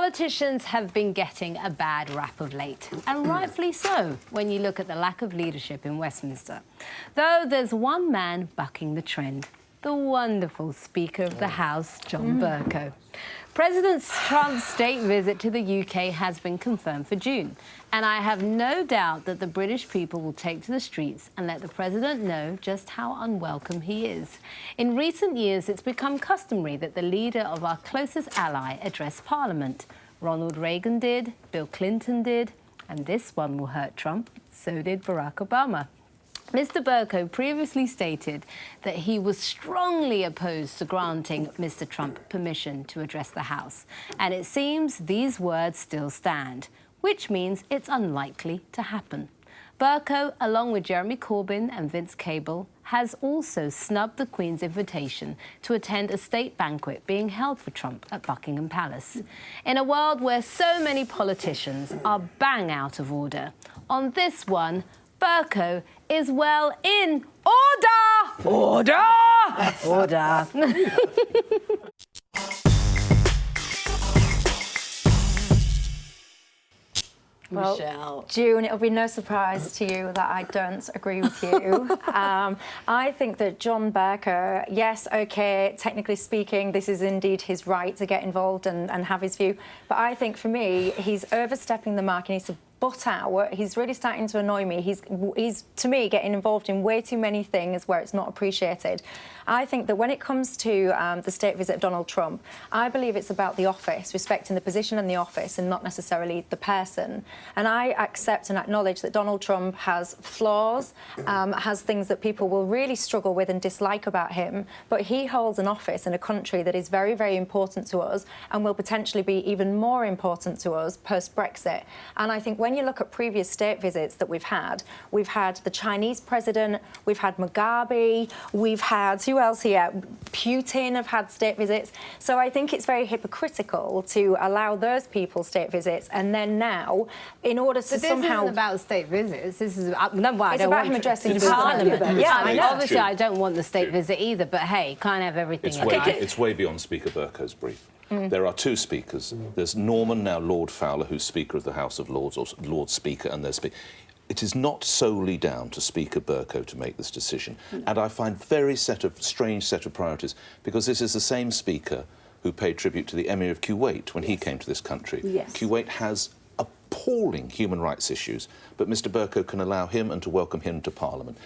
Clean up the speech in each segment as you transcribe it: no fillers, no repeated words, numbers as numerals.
Politicians have been getting a bad rap of late, and rightfully so, when you look at the lack of leadership in Westminster. Though there's one man bucking the trend, the wonderful Speaker of the House, John Bercow. President Trump's state visit to the UK has been confirmed for June, and I have no doubt that the British people will take to the streets and let the President know just how unwelcome he is. In recent years, it's become customary that the leader of our closest ally address Parliament. Ronald Reagan did, Bill Clinton did, and this one will hurt Trump. So did Barack Obama. Mr. Bercow previously stated that he was strongly opposed to granting Mr. Trump permission to address the House. And it seems these words still stand, which means it's unlikely to happen. Bercow, along with Jeremy Corbyn and Vince Cable, has also snubbed the Queen's invitation to attend a state banquet being held for Trump at Buckingham Palace. In a world where so many politicians are bang out of order, on this one, Bercow is well in order! Order! Order! Well, Michelle. June, it'll be no surprise to you that I don't agree with you. I think that John Bercow, yes, OK, technically speaking, this is indeed his right to get involved and have his view. But I think, for me, he's overstepping the mark. He needs to butt out. He's really starting to annoy me. He's, to me, getting involved in way too many things where it's not appreciated. I think that when it comes to the state visit of Donald Trump, I believe it's about the office, respecting the position and the office, and not necessarily the person. And I accept and acknowledge that Donald Trump has flaws, has things that people will really struggle with and dislike about him, but he holds an office in a country that is very, very important to us and will potentially be even more important to us post-Brexit. And I think when you look at previous state visits that we've had the Chinese president, we've had Mugabe, we've had, who else here? Putin have had state visits. So I think it's very hypocritical to allow those people state visits, and then now, in order to somehow... This isn't about state visits. This is about him addressing Parliament. Yeah, I mean, obviously, I don't want the state visit either, but hey, can't have everything. It's way beyond Speaker Bercow's brief. There are two speakers. There's Norman, now Lord Fowler, who's Speaker of the House of Lords, or Lord Speaker, and there's Speaker. It is not solely down to Speaker Bercow to make this decision. And I find strange set of priorities, because this is the same Speaker who paid tribute to the Emir of Kuwait when he came to this country. Kuwait has appalling human rights issues, but Mr. Bercow can allow him and to welcome him to Parliament.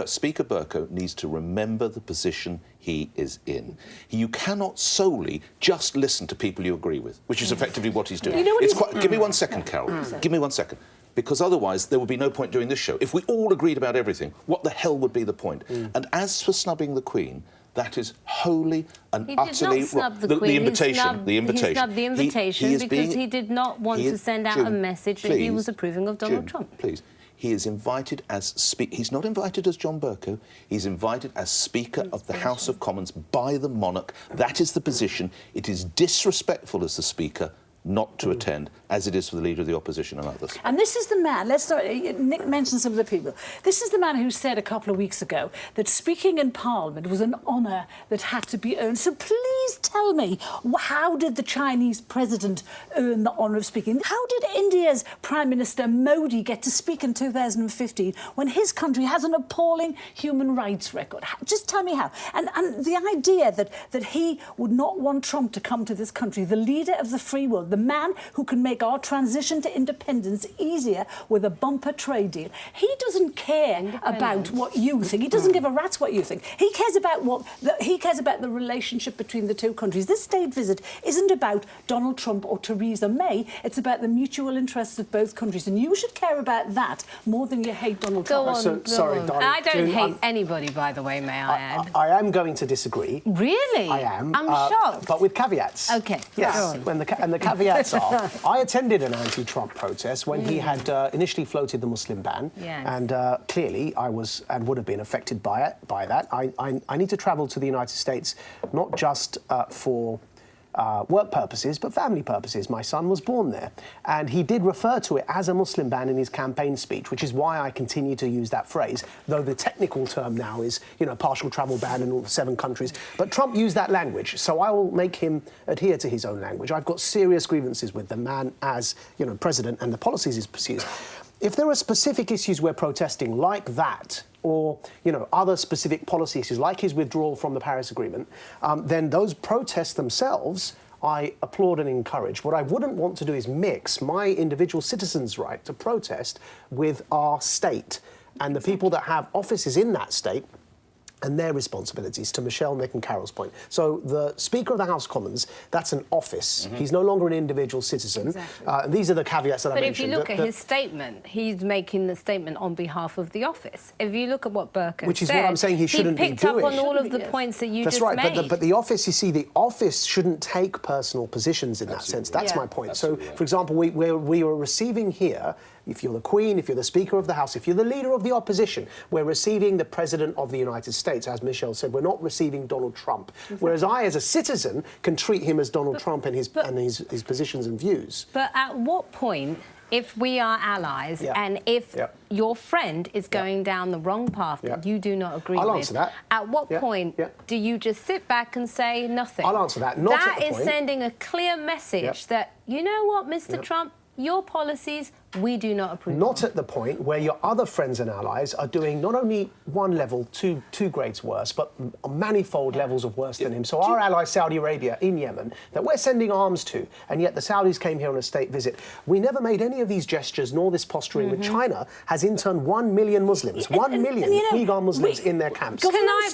Speaker Bercow needs to remember the position he is in. You cannot solely just listen to people you agree with, which is effectively what he's doing. Give me 1 second, Carol. Give me 1 second. Because otherwise there would be no point doing this show. If we all agreed about everything, what the hell would be the point? And as for snubbing the Queen, that is wholly and utterly wrong. The invitation. He snubbed the invitation because he did not want to send out a message that he was approving of Donald Trump. Please. He is invited as he's not invited as John Bercow. He's invited as Speaker of the House of Commons by the monarch. That is the position. It is disrespectful as the Speaker not to attend, as it is for the Leader of the Opposition and others. And this is the man, Nick mentioned some of the people, this is the man who said a couple of weeks ago that speaking in Parliament was an honour that had to be earned. So please tell me, how did the Chinese president earn the honour of speaking? How did India's Prime Minister Modi get to speak in 2015 when his country has an appalling human rights record? Just tell me how. And the idea that he would not want Trump to come to this country, the leader of the free world, the man who can make our transition to independence easier with a bumper trade deal. He doesn't care about what you think. He doesn't give a rat's what you think. He cares about the relationship between the two countries. This state visit isn't about Donald Trump or Theresa May. It's about the mutual interests of both countries, and you should care about that more than you hate Donald Trump. Sorry, Don. I don't hate anybody, by the way, may I add. I am going to disagree. Really? I am. I'm shocked. But with caveats. OK. Yes. And the caveats are, I attended an anti-Trump protest when he had initially floated the Muslim ban, and clearly I was and would have been affected by that. I need to travel to the United States, not just for work purposes, but family purposes. My son was born there. And he did refer to it as a Muslim ban in his campaign speech, which is why I continue to use that phrase, though the technical term now is, you know, partial travel ban in all 7 countries. But Trump used that language, so I will make him adhere to his own language. I've got serious grievances with the man as, you know, president and the policies he pursues. If there are specific issues we're protesting like that, or, you know, other specific policy issues like his withdrawal from the Paris Agreement, then those protests themselves I applaud and encourage. What I wouldn't want to do is mix my individual citizen's right to protest with our state and the people that have offices in that state and their responsibilities, to Michelle, Nick and Carol's point. So the Speaker of the House of Commons, that's an office. He's no longer an individual citizen. Exactly. These are the caveats that I mentioned. But if you look at his statement, he's making the statement on behalf of the office. If you look at what Bercow said... Which is what I'm saying he shouldn't be doing. He picked up on all of the points that you just made. That's right, but the office, you see, the office shouldn't take personal positions in that sense. That's my point. So, for example, we are receiving here, if you're the Queen, if you're the Speaker of the House, if you're the Leader of the Opposition, we're receiving the President of the United States. As Michelle said, we're not receiving Donald Trump. Whereas I, as a citizen, can treat him as Donald Trump and his positions and views. But at what point, if we are allies and if your friend is going down the wrong path that you do not agree with... I'll answer that. At what point do you just sit back and say nothing? I'll answer that. Not that at the is point. Sending a clear message that, you know what, Mr. Trump, your policies, we do not approve of. Not at the point where your other friends and allies are doing not only one level, two grades worse, but manifold levels of worse than him. So our ally Saudi Arabia in Yemen, that we're sending arms to, and yet the Saudis came here on a state visit. We never made any of these gestures nor this posturing with China has in turn 1 million Muslims, 1 million Uyghur Muslims in their camps. Governments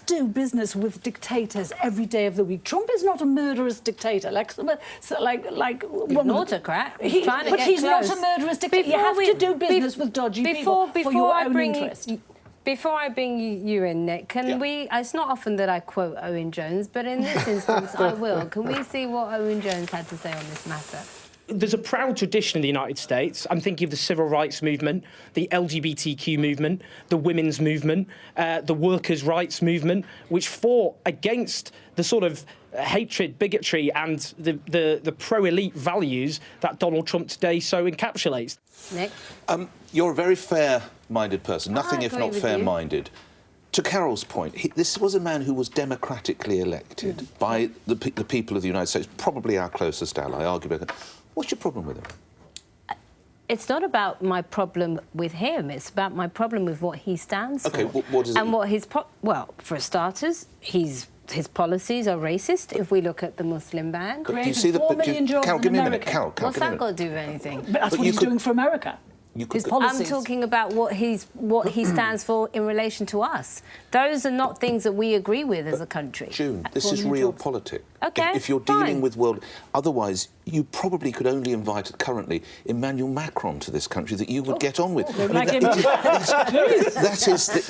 do business with dictators every day of the week. Trump is not a murderous dictator like an autocrat. But he's not a murderous dictator. You have to do business with dodgy people for your own interest. Before I bring you in, Nick, can we... It's not often that I quote Owen Jones, but in this instance I will. Can we see what Owen Jones had to say on this matter? There's a proud tradition in the United States. I'm thinking of the civil rights movement, the LGBTQ movement, the women's movement, the workers' rights movement, which fought against the sort of hatred, bigotry and the pro-elite values that Donald Trump today so encapsulates. Nick? You're a very fair-minded person, nothing if not fair-minded. To Carol's point, this was a man who was democratically elected by the people of the United States, probably our closest ally, arguably. What's your problem with him? It's not about my problem with him. It's about my problem with what he stands for. OK, what does it mean? What his... Well, for starters, his policies are racist, if we look at the Muslim ban. Do you see $4 million jobs Carol, give me a minute. America. Carol, What's that got to do with anything? But that's what he's doing for America. His policies. I'm talking about what he stands for in relation to us. Those are not things that we agree with as a country. June, this is real politics. OK, if you're dealing with world... Otherwise, you probably could only invite, currently, Emmanuel Macron to this country that you would get on with.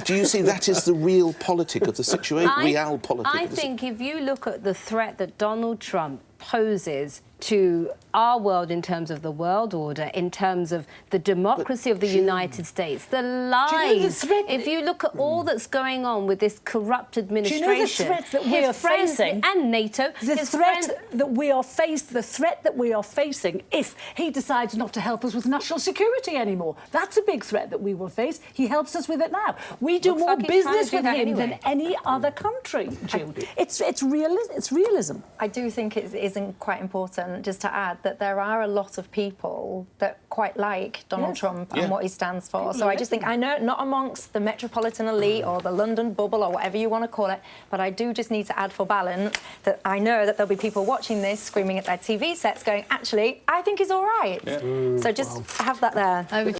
Do you see, that is the real politic of the situation, real politic. I think if you look at the threat that Donald Trump poses to our world in terms of the world order, in terms of the democracy of the United States, the lies. If you look at all that's going on with this corrupt administration, do you know the threat that we are facing? And NATO. The threat that we are facing if he decides not to help us with national security anymore. That's a big threat that we will face. He helps us with it now. We do more business with him than any other country, June. It's realism. I do think it isn't quite important, just to add, that there are a lot of people that quite like Donald Trump and what he stands for. So I just think, I know not amongst the metropolitan elite or the London bubble or whatever you want to call it, but I do just need to add for balance that I know that there'll be people watching this screaming at their TV sets going, actually, I think he's all right. So just have that there.